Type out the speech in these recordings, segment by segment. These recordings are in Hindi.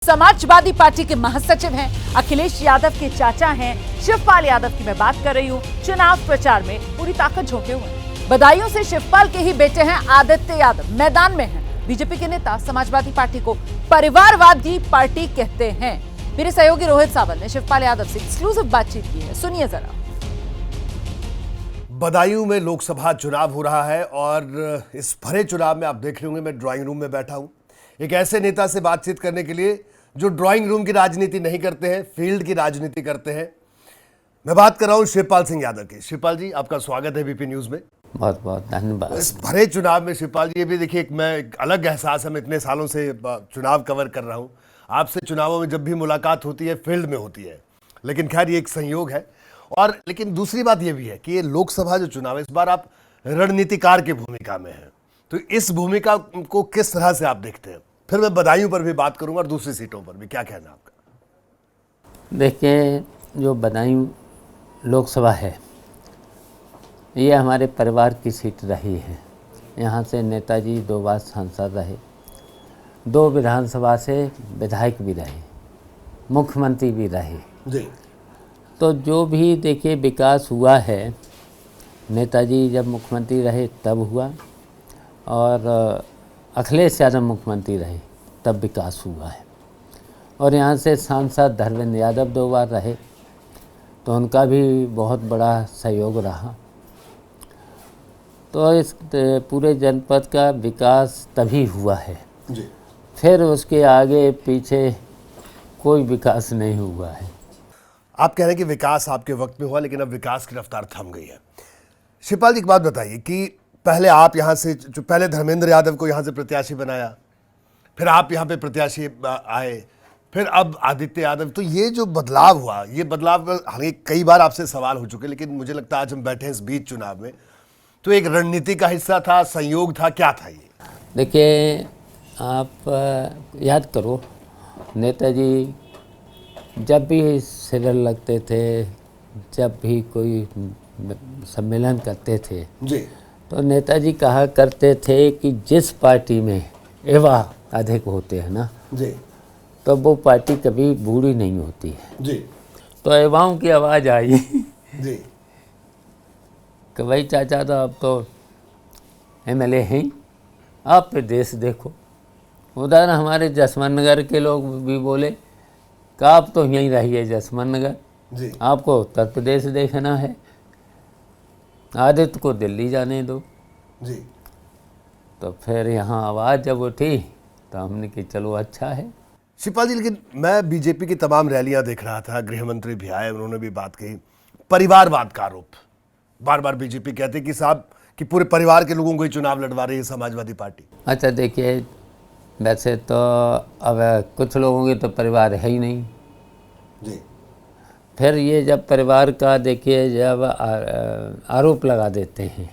समाजवादी पार्टी के महासचिव हैं, अखिलेश यादव के चाचा हैं शिवपाल यादव की मैं बात कर रही हूँ। चुनाव प्रचार में पूरी ताकत झोंके हुए हैं। बदायूं से शिवपाल के ही बेटे हैं आदित्य यादव मैदान में हैं। बीजेपी के नेता समाजवादी पार्टी को परिवारवादी पार्टी कहते हैं। मेरे सहयोगी रोहित सावल ने शिवपाल यादव से एक्सक्लूसिव बातचीत की है, सुनिए जरा। बदायूं में लोकसभा चुनाव हो रहा है और इस भरे चुनाव में आप देख रहे होंगे मैं ड्राइंग रूम में बैठा हूं एक ऐसे नेता से बातचीत करने के लिए जो ड्राइंग रूम की राजनीति नहीं करते हैं, फील्ड की राजनीति करते हैं। मैं बात कर रहा हूं शिवपाल सिंह यादव की। शिवपाल जी, आपका स्वागत है बीपी न्यूज में। बहुत बहुत धन्यवाद। इस भरे चुनाव में शिवपाल जी, ये भी देखिए एक अलग एहसास है। मैं इतने सालों से चुनाव कवर कर रहा हूं, आपसे चुनावों में जब भी मुलाकात होती है फील्ड में होती है, लेकिन खैर ये एक संयोग है। और लेकिन दूसरी बात ये भी है कि ये लोकसभा जो चुनाव है, इस बार आप रणनीतिकार की भूमिका में हैं, तो इस भूमिका को किस तरह से आप देखते हैं? फिर मैं बदायूं पर भी बात करूंगा और दूसरी सीटों पर भी। क्या कहना आपका? देखिए, जो बदायूं लोकसभा है ये हमारे परिवार की सीट रही है। यहाँ से नेताजी 2 बार सांसद रहे, 2 विधानसभा से विधायक भी रहे, मुख्यमंत्री भी रहे जी। तो जो भी देखिए विकास हुआ है, नेताजी जब मुख्यमंत्री रहे तब हुआ, और अखिलेश यादव मुख्यमंत्री रहे तब विकास हुआ है। और यहाँ से सांसद धर्मेंद्र यादव 2 बार रहे तो उनका भी बहुत बड़ा सहयोग रहा। तो इस पूरे जनपद का विकास तभी हुआ है जी। फिर उसके आगे पीछे कोई विकास नहीं हुआ है। आप कह रहे हैं कि विकास आपके वक्त में हुआ, लेकिन अब विकास की रफ्तार थम गई है। शिवपाल जी, एक बात बताइए कि पहले आप यहाँ से पहले धर्मेंद्र यादव को यहाँ से प्रत्याशी बनाया, फिर आप यहाँ पे प्रत्याशी आए, फिर अब आदित्य यादव, तो ये जो बदलाव हुआ, ये बदलाव हालांकि कई बार आपसे सवाल हो चुके, लेकिन मुझे लगता है आज हम बैठे हैं इस बीच चुनाव में, तो एक रणनीति का हिस्सा था, संयोग था, क्या था ये? देखिए, आप याद करो, नेताजी जब भी शिविर लगते थे, जब भी कोई सम्मेलन करते थे जी, तो नेताजी कहा करते थे कि जिस पार्टी में युवा अधिक होते हैं ना जी, तो वो पार्टी कभी बूढ़ी नहीं होती है। जी, तो युवाओं की आवाज़ आई जी, कि भाई चाचा, तो अब तो एमएलए हैं, आप पे देश देखो। उधर हमारे जसवंत नगर के लोग भी बोले कि आप तो यहीं रहिए जसवंत नगर, जी, आपको उत्तर प्रदेश देखना है, आदित्य को दिल्ली जाने दो। जी। तो फिर यहाँ आवाज़ जब उठी तो हमने कि चलो अच्छा है। शिवपाल जी, लेकिन मैं बीजेपी की तमाम रैलियां देख रहा था, गृह मंत्री भी आए, उन्होंने भी बात कही, परिवारवाद का आरोप बार बार बीजेपी कहते कि साहब कि पूरे परिवार के लोगों को ही चुनाव लड़वा रही है समाजवादी पार्टी। अच्छा, देखिए, वैसे तो अब कुछ लोगों के तो परिवार है ही नहीं। जी। फिर ये जब परिवार का देखिए जब आरोप लगा देते हैं,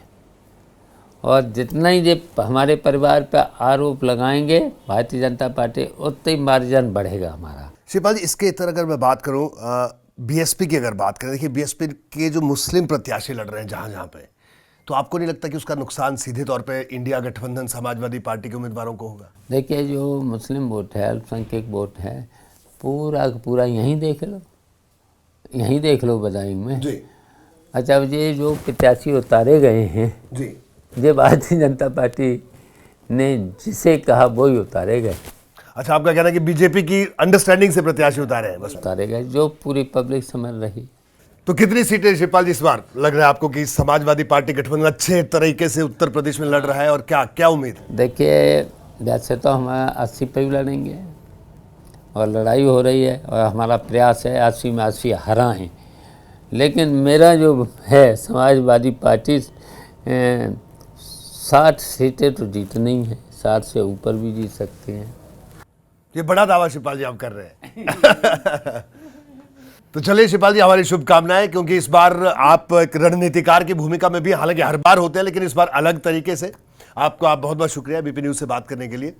और जितना ही ये हमारे परिवार पर आरोप लगाएंगे भारतीय जनता पार्टी, उतना ही मार्जिन बढ़ेगा हमारा। शिवपाल जी, इसके इतर अगर मैं बात करूं, बीएसपी की अगर बात करें, देखिए बीएसपी के जो मुस्लिम प्रत्याशी लड़ रहे हैं जहां जहां पे, तो आपको नहीं लगता कि उसका नुकसान सीधे तौर पे इंडिया गठबंधन समाजवादी पार्टी के उम्मीदवारों को होगा? देखिए, जो मुस्लिम वोट है, अल्पसंख्यक वोट है, पूरा का पूरा यहीं देख लो बदायूं में जी। अच्छा, ये जो प्रत्याशी उतारे गए हैं जी, ये भारतीय जनता पार्टी ने जिसे कहा वही उतारे गए। अच्छा, आपका कहना है कि बीजेपी की अंडरस्टैंडिंग से प्रत्याशी उतारे हैं बस? उतारे गए जो पूरी पब्लिक समझ रही। तो कितनी सीटें शिवपाल जी इस बार लग रहा है आपको कि समाजवादी पार्टी गठबंधन अच्छे तरीके से उत्तर प्रदेश में लड़ रहा है, और क्या क्या उम्मीद? देखिए, वैसे तो हम 80 पे भी लड़ेंगे और लड़ाई हो रही है, और हमारा प्रयास है 80 में 80 हराएं। लेकिन मेरा जो है समाजवादी पार्टी 60 सीटें तो जीतनी है, 60 से ऊपर भी जीत सकते हैं। ये बड़ा दावा शिवपाल जी आप कर रहे हैं। तो चलिए शिवपाल जी, हमारी शुभकामनाएं, क्योंकि इस बार आप एक रणनीतिकार की भूमिका में भी, हालांकि हर बार होते हैं, लेकिन इस बार अलग तरीके से। आप बहुत बहुत शुक्रिया बीपी न्यूज से बात करने के लिए।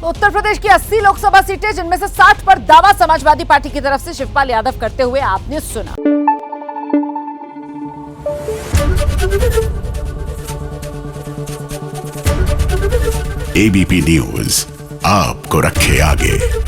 तो उत्तर प्रदेश की 80 लोकसभा सीटें, जिनमें से 60 पर दावा समाजवादी पार्टी की तरफ से शिवपाल यादव करते हुए आपने सुना। ABP News, आपको रखे आगे।